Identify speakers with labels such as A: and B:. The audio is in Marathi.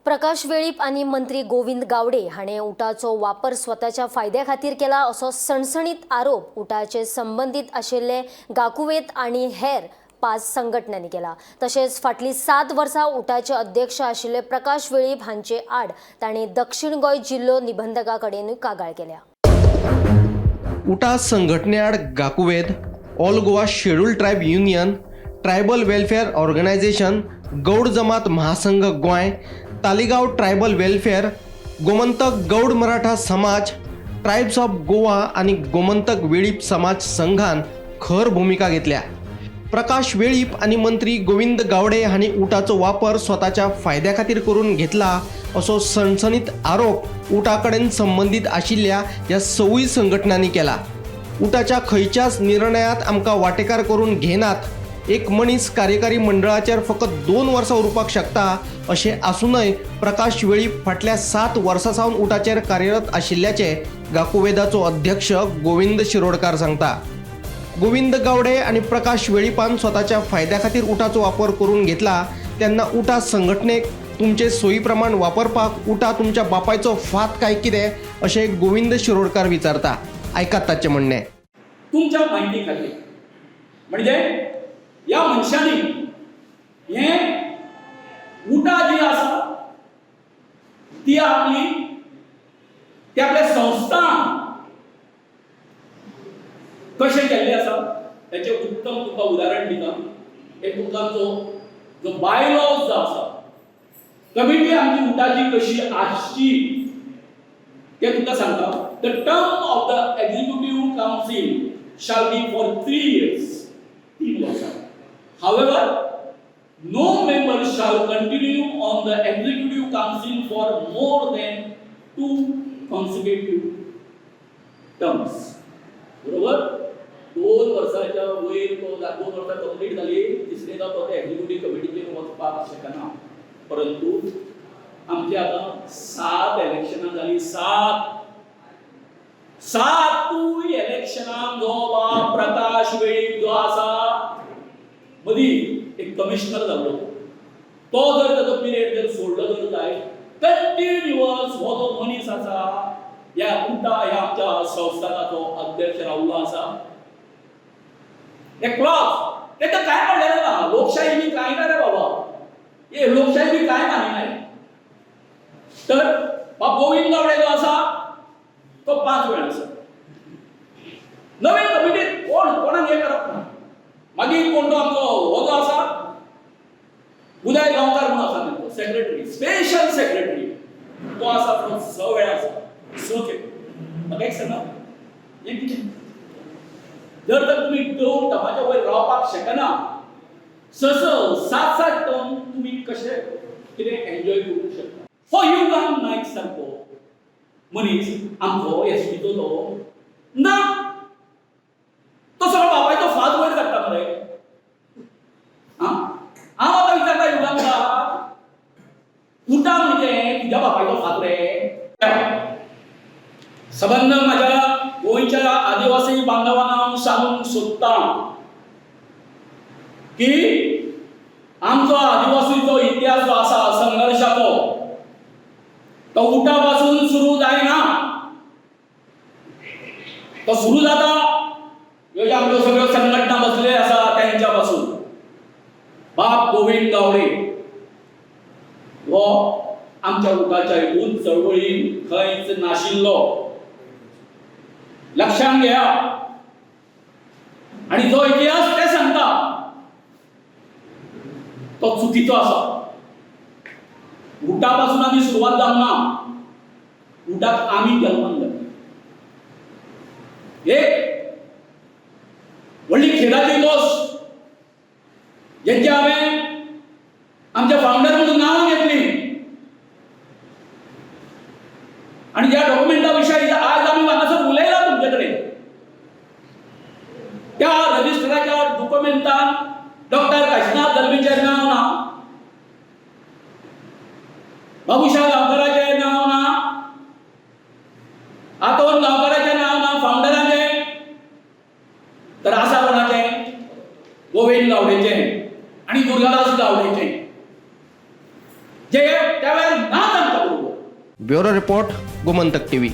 A: प्रकाश वेळीप आणि मंत्री गोविंद गावडे हाणे उटाचो वापर स्वताच्या फायद्या खातीर केला असो सणसणीत आरोप उटाचे संबंधित आशिल्ले गाकुवेत आणि हेर 5 संघटनांनी केला। तसेच फाटली 7 वर्सां उटाचे अध्यक्ष आशिल्ले प्रकाश वेळीप हांचे आड तांणी दक्षिण गोंय जिल्लो निबंधका कडेन कागाळ केल्या।
B: उटा संघटनेआड Gakuved, all Goa schedule tribe union, tribal welfare organization, Gawda Jamat Mahasangh Goem, Taleigao tribal welfare, Gomantak Gawda Maratha Samaj, tribes of Goa आणि गोमंतक वेळीप समाज संघान खर भूमिका घेतल्या। प्रकाश वेळीप आणि मंत्री गोविंद गावडे हांणी उटाचो वापर स्वताच्या फायद्या खातीर करून घेतला असो सणसणीत आरोप उटा कडेन संबंधित आशिल्ल्या ह्या 6 संघटनांनी केला। उटाच्या खंयच्याच निर्णयात आमकां वांटेकार करून घेनात। एक मनीस कार्यकारी मंडळाचेर फकत 2 वर्सां उरपाक शकता अशें आसूनय प्रकाश वेळीप फाटल्या 7 वर्सां सावन उटाचेर कार्यरत आशिल्ल्याचे गाकुवेदाचो अध्यक्ष गोविंद शिरोडकार सांगता। गोविंद गावडे आणि प्रकाश वेळीपान स्वताच्या फायद्या खातीर उटाचो वापर करून घेतला तेन्ना उटा संघटनेक तुमचे सोयी प्रमाण वापरपाक उटा तुमच्या बापायचो फात काय कितें अशें गोविंद शिरोडकार विचारता। आयकात ताचें म्हणणें।
C: तुमच्या माहिती खातीर म्हणजे या मनशांनी हे उटा जी आसा ती आपली ते आपल्या संस्थान कशें केल्लें आसा त्याचे उत्तम तुका उदाहरण दिता। एक तुमचो जो बायलॉज जो आसा कमिटी आमची उटाची कशी आसची ते तुका सांगता। The term of the executive council shall be for 3 years. 3 वर्षां। However, no member shall continue on the executive council for more than 2 consecutive terms. बरोबर 2 वर्सांच्या वयर तो 2 वर्सां कंप्लीट जाली तिसरेदा तो एक्झिक्युटिव्ह कमिटीचेर वचपाक शकना। परंतु आमची आतां 7 इलेक्शनां जाली। 7 इलेक्शनां जो प्रकाश वेळीप जो आसा मदी एक कमिशनर जाल्लो तो जर ताचो पिरियड जर सोडलो जर जाय कंटिन्युअस हो जो मनीस आसा ह्या उटा ह्या आमच्या संस्थानाचो अध्यक्ष रावलो आसा एक क्लॉज तेका काय म्हणलेलें ना। लोकशाही बी काय ना रे बाबा, हे लोकशाही बी काय मानिनाय। तर गोविंद गावडे जो आसा तो 5 वेळा आसा। नवीन कमिटीत कोणाक हे करप ना। मागीर कोण तो आमचो हो जो आसा उदय गांवकार म्हणून आसा तो सेक्रेटरी, स्पेशल सेक्रेटरी तो आसा तो 6 वेळा आसा। 6 खेप म्हाका एक सांगा एक कितें जर तर तुम्ही 2 टर्माच्या वयर रावपाक शकना 7 टर्म तुम्ही कशे कितें एन्जॉय करूंक शकता। हो युगान नायक सारको मनीस आमचो एसटीचो तो ना तो सगळो बापायचो फाद वयर काडटा मरे। हांव आतां विचारता युगांका उटा म्हणजे तुज्या बापायचो फाद रे। संबंद माझ्या गोंयच्या आदिवासी बांधवांना सांगूंक सोदता की आमचो आदिवासीचो इतिहास जो आसा संघर्शाचो तो उटा पासून सुरू जायना। तो सुरू जाता ह्यो आमच्यो सगळ्यो संघटना बसले आसा त्यांच्या पासून। बाप गोविंद गावडे हो आमच्या उटाच्या यूथ चळवळीन खंयच नाशिल्लो लक्षात घ्या। आणि जो इतिहास ते सांगता तो चुकीचो आसा। उटा पासून आमी सुरवात जावना, उटाक आमी जल्माक घातले। एक व्हडली खेदाची गोष्ट जेंचे हांवें आमच्या फाउंडर म्हणून नांवां घेतली आणि ज्या डॉक्युमेंटा विशयी आज आमी हांगासर उलयला तुमचे कडेन त्या रजिस्टराच्या डॉक्युमेंटान डॉक्टर काशीनाथ दलवीचें नांव ना, बाबुशा गांवकाराचें नांव ना, आतोन गांवकाराचें नांव ना, फाउंडराचें तर आसा कोणाचें गोविंद गावडेचें आणि दुर्गादास गावडेचें जे त्या वेळार
B: ब्युरो रिपोर्ट गोमंतक टीव्ही.